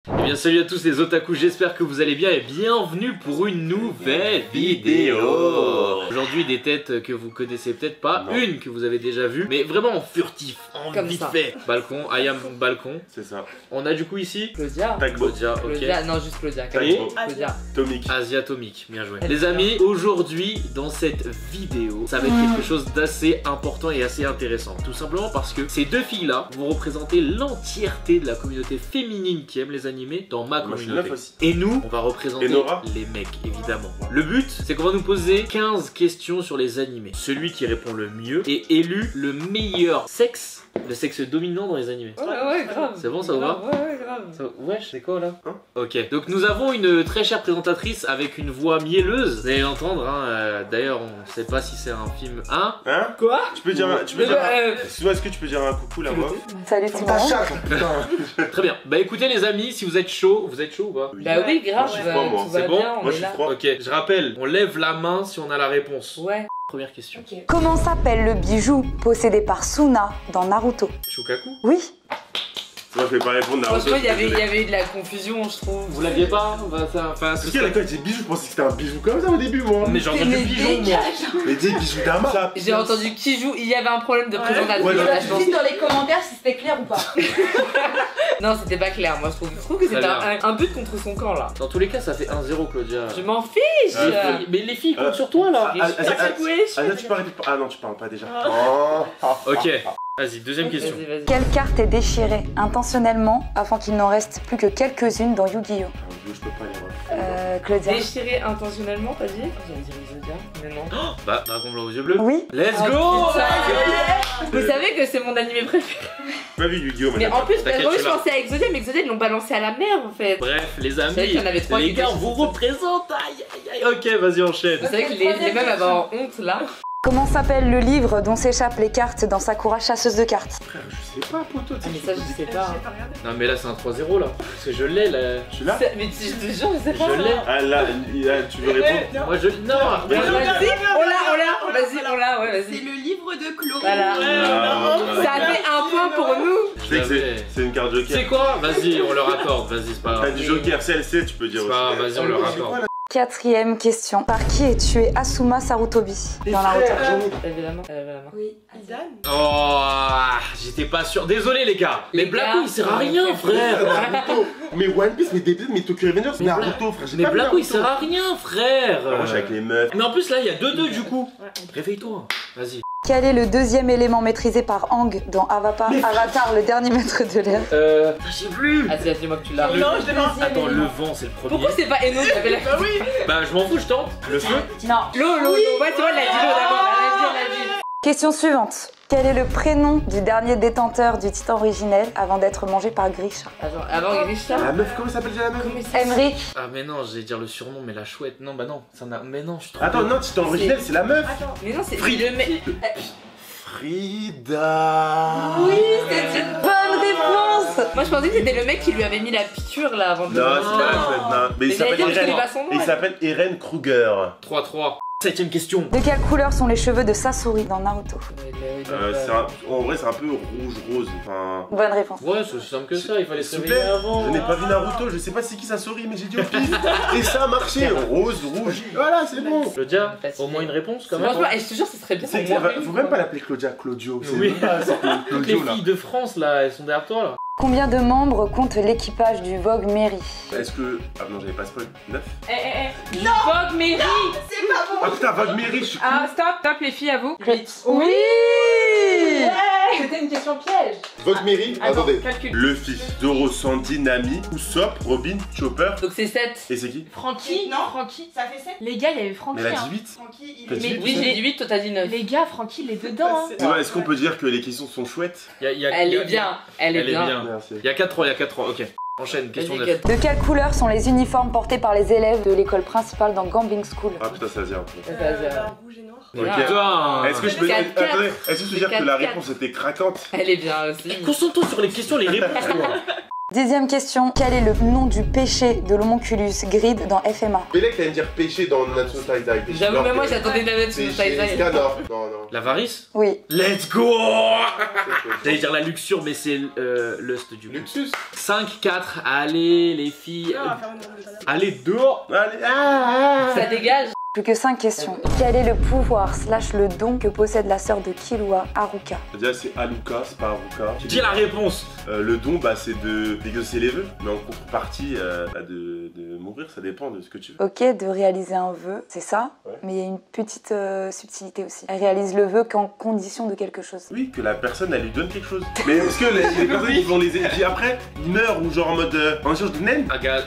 Eh bien salut à tous les otaku, j'espère que vous allez bien et bienvenue pour une nouvelle vidéo. Aujourd'hui des têtes que vous connaissez peut-être pas, une que vous avez déjà vue, mais vraiment en furtif, en comme vite ça. fait. Balcon, Ayam Balcon. C'est ça. On a du coup ici Claudia. Claudia, ok. Claudia, non juste Claudia. Et Claudia. Tomic. Asiatomique, bien joué. Les amis, aujourd'hui dans cette vidéo, ça va être quelque chose d'assez important et assez intéressant. Tout simplement parce que ces deux filles-là vont représenter l'entièreté de la communauté féminine qui aime les animés dans ma Moi, je suis communauté. neuf aussi. Et nous, on va représenter Et Nora les mecs, évidemment. Le but, c'est qu'on va nous poser 15 questions sur les animés. Celui qui répond le mieux est élu le meilleur sexe, le sexe dominant dans les animés. Ouais, grave. C'est bon, ça vous va? Ouais, grave. Wesh, c'est quoi là Hein? Ok, donc nous avons une très chère présentatrice avec une voix mielleuse. Vous allez l'entendre, hein. D'ailleurs, on sait pas si c'est un film. Hein? Hein? Quoi? Tu peux dire un... Excuse-moi, est-ce que tu peux dire un coucou là-bas? Salut tout le monde. Très bien. Bah écoutez les amis, si vous êtes chaud ou pas? Bah oui, grave. Moi, je suis froid, moi. Tout va C'est bon? bien, on Moi, est je suis là. froid. Ok, je rappelle, on lève la main si on a la réponse. Ouais. Première question. Comment s'appelle le bijou possédé par Suna dans Naruto? Shukaku? Oui. Moi, je vais pas répondre. Franchement, il y avait eu de la confusion, je trouve. Vous l'aviez pas? Bah, ça, enfin, Parce qu'à la quand j'ai dit bijou, je pensais que c'était un bijou comme ça au début, moi. Mais j'ai entendu Mais pigeon, moi. Mais dis bijou d'Ama. J'ai entendu qui joue, il y avait un problème de présentation. Ouais, là, je pense. Dites dans les commentaires si c'était clair ou pas. Non, c'était pas clair, moi je trouve. Je trouve que c'était Très un but contre son camp là. Dans tous les cas, ça fait 1-0, Claudia. Je m'en fiche. Mais les filles comptent sur toi là. Tu parles pas. Ah non, tu parles pas déjà. Oh. Ok, vas-y, deuxième question. Vas-y, vas-y. Quelle carte est déchirée intentionnellement afin qu'il n'en reste plus que quelques-unes dans Yu-Gi-Oh? Je peux pas les voir. Claudia. Déchiré intentionnellement, t'as dit? J'allais dire Exodia, mais non. Bah, Dragon Blanc aux yeux bleus. Oui. Let's Ah, go! putain. Vous savez que c'est mon animé préféré. J'ai pas vu Yu-Gi-Oh! Mais en plus, T'inquiète, moi je je suis là. pensais à Exodia, mais Exodia ils l'ont balancé à la mer en fait. Bref, les C'est vrai amis, qu'il y en avait trois les qui gars, étaient on vous sur- représente. Aïe, aïe, aïe. Ok, vas-y, enchaîne. Vous savez que les mêmes avaient honte là. Comment s'appelle le livre dont s'échappent les cartes dans Sakura chasseuse de cartes? Frère, je sais pas, poto. Ah, mais ça je sais pas. Non, mais là, c'est un 3-0 là. Parce que je l'ai là. Je suis là. Mais je te jure, je sais pas. Je l'ai. Ah là, tu veux répondre? Moi, je. Non, Mais Vas-y, je- on l'a, ouais, C'est vas-y. le livre de Chloé. Voilà. Ça fait un point pour nous. Je sais que c'est une carte Tu sais joker. quoi? Vas-y, on leur accorde. Vas-y, c'est pas T'as grave. du joker CLC, tu peux dire C'est aussi. pas grave, vas-y, on leur accorde. Quatrième question. Par qui est tué Asuma Sarutobi dans Naruto? Évidemment. Oui, Idan. Oh, j'étais pas sûr. Désolé, les gars. Mais Les Blacko, gars, il sert à rien, frère. Naruto. Mais One Piece, mais Dead, mais Tokyo Revengers, Mais Naruto, frère. j'ai Mais pas vu Blacko, il Naruto. sert à rien, frère. Moi, je suis avec les meufs. Mais en plus, là, il y a 2-2 du coup. Réveille-toi. Vas-y. Quel est le deuxième élément maîtrisé par Aang dans Avatar, le dernier maître de l'air? J'ai plus. Vas-y, dis-moi que tu l'as. Non, je l'ai Attends, le vent, c'est le premier. Pourquoi c'est pas Eno qui avait la. Bah oui. Bah, je m'en fous, je tente. Le feu. Non. L'eau, ouais, tu vois, elle l'a dit l'eau d'abord. Elle l'a dit. Question suivante. Quel est le prénom du dernier détenteur du titan originel avant d'être mangé par Grisha? Attends, avant Grisha. La meuf, comment s'appelle déjà la meuf? Comment il s'appelle Emric. Ah, mais non, j'allais dire le surnom, mais la chouette. Non, bah non. Ça n'a. Mais non, je suis trop. Attends, non, Titan originel, c'est la meuf. Mais non, c'est le mec. Frida. Oui, c'est une Bonne réponse. Moi je pensais que c'était le mec qui lui avait mis la piqûre là avant de. Non, c'est pas la chouette, non. Mais il Mais j'allais s'appelle dire, je connais Eren. pas son nom. Il s'appelle Eren Kruger. 3-3. Septième question. De quelle couleur sont les cheveux de Sasori dans Naruto? En vrai, c'est un peu rouge-rose. Enfin. Bonne réponse. Ouais, c'est aussi simple que ça. Il fallait se S'il vous réveiller plaît, avant. je n'ai pas vu Naruto, je sais pas c'est qui ça sourit, mais j'ai dit au pif. Et ça a marché. Rose, rouge. Voilà, c'est bon. Claudia, au moins une réponse quand même. Franchement, je te jure, ce serait bien. C'est pour moi. faut même pas l'appeler Claudia, Claudio. C'est Oui. même pas, c'est Toutes les Claudio là. filles de France là, elles sont derrière toi là. Combien de membres compte l'équipage du Vogue Mary? Est-ce que. Ah non, j'avais pas spoil. 9. Vogue Mary. C'est pas bon. Ah putain, Vogue Mary, je suis. Ah, stop les filles, à vous. Oui. C'était une question piège. Vogue Mary, attendez. Calcul. Luffy, Zoro, Sandy, Nami, Usopp, Robin, Chopper. Donc c'est 7. Et c'est qui? Francky, Non. Francky. Ça fait 7. Les gars, il y avait Francky. Mais elle a hein. 18. Francky, il T'as est. dit- Mais oui, j'ai dit 8, toi t'as dit 9. Les gars, Francky, il est dedans. Hein. Ouais, est-ce qu'on peut dire que les questions sont chouettes? Elle Elle est bien, elle est bien. Merci. Il y a 4-3, il y a 4-3, ok. Enchaîne, question Vas-y, 9. Kat. De quelle couleur sont les uniformes portés par les élèves de l'école principale dans Gambling School? Ah putain, ça vient. Rouge et noir. Ok. Putain. Est-ce que je peux dire, 4-4. attendez, est-ce que je peux dire que la 4-4. réponse était craquante? Elle est bien aussi. Concentre-toi sur les questions, les réponses, toi. 10e question. Quel est le nom du péché de l'homonculus Grid dans FMA? Bélec, t'allais me dire péché dans Natsu no Taizai. J'avoue, mais moi j'attendais la note sur le Péché, Taizai. non, non, non. L'avarice? Oui. Let's go. J'allais dire la luxure, mais c'est lust du coup. Luxus. 5-4, allez les filles. Non, on va faire une ronde de talent. Allez dehors. Allez, Ça dégage. Plus que 5 questions. Quel est le pouvoir / le don que possède la sœur de Killua, Haruka? Déjà, c'est Haruka, c'est pas Haruka. Dis la réponse. Le don, bah, c'est d'exaucer les vœux, mais en contrepartie, de mourir, ça dépend de ce que tu veux. Ok, de réaliser un vœu, c'est ça. Ouais. Mais il y a une petite subtilité aussi. Elle réalise le vœu qu'en condition de quelque chose. Oui, que la personne, elle lui donne quelque chose. Mais est-ce que les personnes qui vont les aider après, ils meurent ou genre en mode en échange de naine? Ah gars,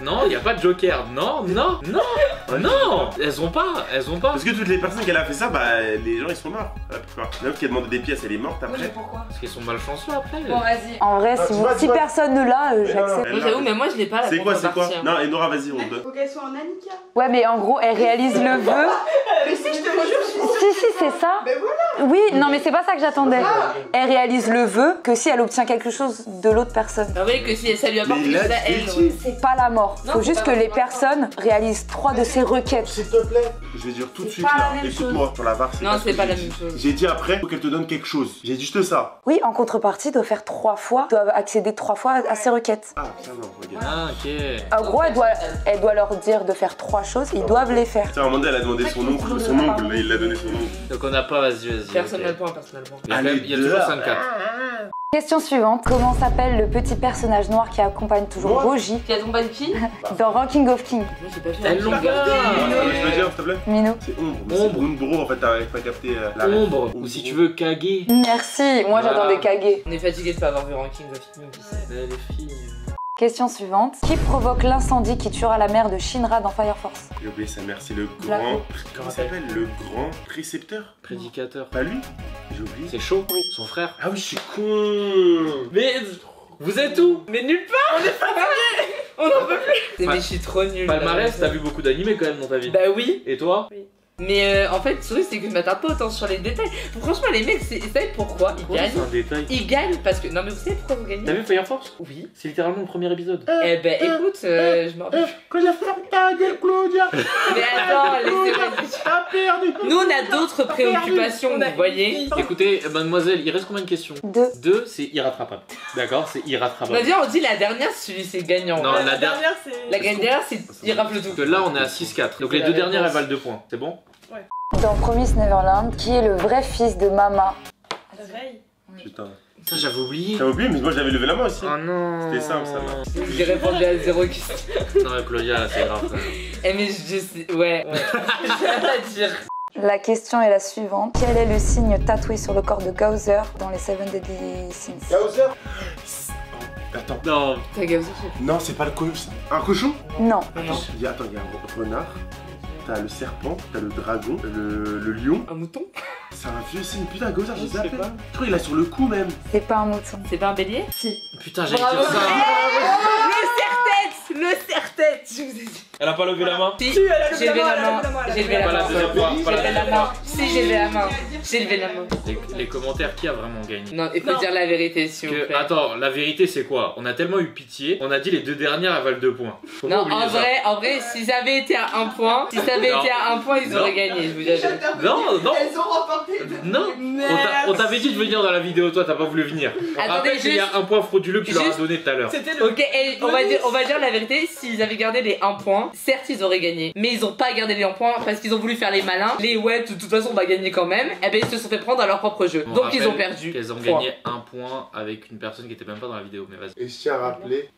non, y a pas de joker. Non, non, non, non. Elles ont pas. Parce que toutes les personnes qui a fait ça, bah les gens ils sont morts, la plupart. La meuf qui a demandé des pièces, elle est morte Oui, mais après. pourquoi? Parce qu'ils sont malchanceux après. Bon, vas-y. En vrai, Ah, si, tu vois, si personne ne l'a, j'accepte. Moi j'avoue, mais moi je l'ai pas la C'est quoi, c'est quoi? contrepartie, hein. Non, et Nora, vas-y, on te. Faut qu'elle soit en Annika. Ouais, mais en gros, elle réalise le vœu. Mais si, je te le jure, je suis sûre. Si, c'est ça. Mais voilà. Oui, non, mais c'est pas ça que j'attendais. Elle réalise le vœu que si elle obtient quelque chose de l'autre personne. Ah oui, que si ça lui apporte Mais quelque là, chose à elle. tu Ouais. C'est pas la mort. Non, Faut c'est juste pas que la les mort. personnes réalisent 3 de ces requêtes. S'il te plaît. Je vais dire tout de C'est suite pas là, la même écoute-moi, sur la barre, Non, ce c'est que pas j'ai la dit. même chose. J'ai dit après, faut qu'elle te donne quelque chose. J'ai dit juste ça. Oui, en contrepartie, doivent faire 3 fois, doivent accéder 3 fois à ces requêtes. Ah, putain, non, regarde. Ah ok. En gros, elle doit leur dire de faire 3 choses, ils doivent les faire. Tiens, à un moment donné, elle a demandé son oncle, là, il a donné son oncle. Donc on n'a pas, vas-y. Personne n'a ok. le point, personne n'a le point. Il y a, quand même- il y a toujours 5-4. Question suivante. Comment s'appelle le petit personnage noir qui accompagne toujours Moi Roji Qui a ton ban qui? dans Ranking of Kings? Moi j'ai pas vu. Elles l'ont Je peux dire, s'il te plaît? Mino. C'est Ombre. Mais Ombre. c'est Umbro, en fait, t'arrives pas à capter la ref. Ombre, ou si tu veux Kage. Merci, moi Voilà. j'attendais Kage. On est fatigué de pas avoir vu Ranking of Kings. Les filles. Question suivante. Qui provoque l'incendie qui tuera la mère de Shinra dans Fire Force? J'ai oublié sa mère, c'est le La grand. coupe. Comment il s'appelle? Le grand précepteur? Prédicateur. Pas lui? J'ai oublié. C'est chaud. Oui. Son frère. Ah oui, je suis con. Mais vous êtes où? Mais nulle part. On en peut plus. Ouais. Mais je suis trop nulle. Palmarès, t'as vu beaucoup d'animés quand même dans ta vie. Bah oui. Et toi? Mais en fait, le truc c'est que je m'attarde pas autant sur les détails. Franchement, les mecs, vous savez pourquoi ils gagnent? C'est un détail. Ils gagnent parce que. Non, mais vous savez pourquoi vous gagnez? T'as vu Fire Force? Oui. C'est littéralement le premier épisode. Eh ben écoute, je m'en rappelle. Quand il a fermé ta gueule, Claudia. Mais attends, laissez-moi dire. T'as perdu. Nous, on a d'autres préoccupations, vous voyez. Écoutez, mademoiselle, il reste combien de questions? 2. 2, c'est irrattrapable. D'accord, c'est irrattrapable. On on dit la dernière, celui c'est gagnant. Non, la dernière, c'est. La dernière, c'est il rafle tout. Parce que là, on est à 6-4. Donc les La deux dernières, elles réponse. valent 2 points. C'est bon? Dans Promise Neverland, qui est le vrai fils de Mama? La veille. Putain. Ça, j'avais oublié. T'as oublié, mais moi j'avais levé la main aussi. Oh non. C'était simple, ça va. J'ai répondu à 0 question. Non, Claudia, là, c'est grave. quand même. Eh, mais je sais. Ouais. J'ai rien à dire. La question est la suivante. Quel est le signe tatoué sur le corps de Gauser dans les 7 Deadly Sins? Gauser. Attends. Non. T'as gagné. Non, c'est pas le cochon. Un cochon? Non. Non. Il y a un renard. T'as le serpent, t'as le dragon, le lion. Un mouton? C'est un vieux signe. Putain, Gauzer, j'ai Je sais zappé. pas. Je crois qu'il a sur le cou même. C'est pas un mouton. C'est pas un bélier? Si. Putain, j'allais Bravo. dire ça. Le serre-tête! Je vous ai dit. Elle a pas levé la main? Si, Si, elle a levé j'ai la levé main, la elle a main. levé la main, elle a J'ai levé levé la Pas la main. deuxième fois. J'ai Pas levé la la main. Si, j'ai levé la main. J'ai levé la main. Les commentaires, qui a vraiment gagné? Non, il faut Non. dire la vérité, s'il vous Que, plaît. attends, la vérité c'est quoi? On a tellement eu pitié, on a dit les deux dernières elles valent 2 points. Faut pas Non, oublier ça. en vrai, si ça avait été à 1 point, ils Non. auraient gagné, je vous jure. Non, non. Elles ont remporté. Non, on t'avait dit de venir dans la vidéo, toi t'as pas voulu venir. On Attendez, rappelle qu'il y a juste- un point frauduleux que tu leur as juste- donné tout à l'heure. C'était le. Ok, et on va dire la vérité, s'ils avaient gardé les 1 point, certes ils auraient gagné, mais ils ont pas gardé les 1 points parce qu'ils ont voulu faire les malins. Les ouais, de toute façon on va gagner quand même, et ben ils se sont fait prendre à leur propre jeu. On Donc ils ont rappelle perdu. Qu'elles ont Point. gagné 1 point avec une personne qui était même pas dans la vidéo, mais vas-y. Et je tiens à rappeler.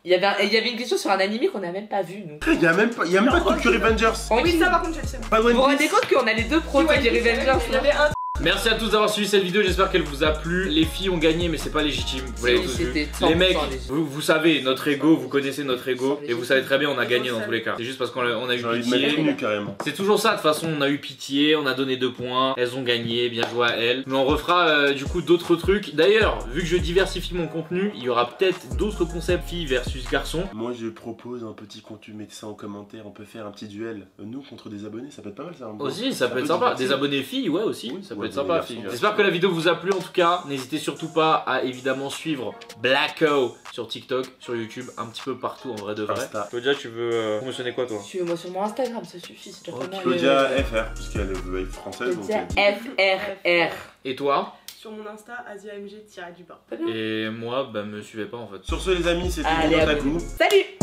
Il y avait une question sur un animé qu'on a même pas vu, nous. Il y a même pas de Tokyo Revengers. Oui, ça par contre, je le sais. Pas de Vous One vous rendez Piece. compte qu'on a les deux pros Ouais, qui Revengers il y avait un. Merci à tous d'avoir suivi cette vidéo, j'espère qu'elle vous a plu. Les filles ont gagné mais c'est pas légitime, vous l'avez tous vu. C'était 100% Les mecs, légitime. vous savez notre ego, vous connaissez notre ego et vous savez très bien on a gagné dans tous les cas. C'est juste parce qu'on a eu J'ai envie de mettre pitié. tout nu carrément. C'est toujours ça, de toute façon on a eu pitié, on a donné 2 points, elles ont gagné, bien joué à elles. Mais on refera du coup d'autres trucs. D'ailleurs, vu que je diversifie mon contenu, il y aura peut-être d'autres concepts filles versus garçons. Moi je propose un petit contenu, mettez ça en commentaire, on peut faire un petit duel. Nous contre des abonnés, ça peut être pas mal ça. Aussi, ça peut être sympa. Des abonnés filles, ouais aussi, ça peut peut être sympa, fille. J'espère que la vidéo vous a plu en tout cas. N'hésitez surtout pas à évidemment suivre Blacko sur TikTok, sur YouTube, un petit peu partout en vrai de vrai. Insta. Claudia, tu veux promotionner quoi toi? Suis-moi sur mon Instagram, ça suffit. C'est déjà pas mal. Claudia FR, puisqu'elle veut être française. Donc Claudia elle dit- FRR. Et toi? Sur mon Insta, AsiaMG-du-bas. Et moi, bah me suivez pas en fait. Sur ce, les amis, c'était Allez, Otaku. abonnez-vous. Salut!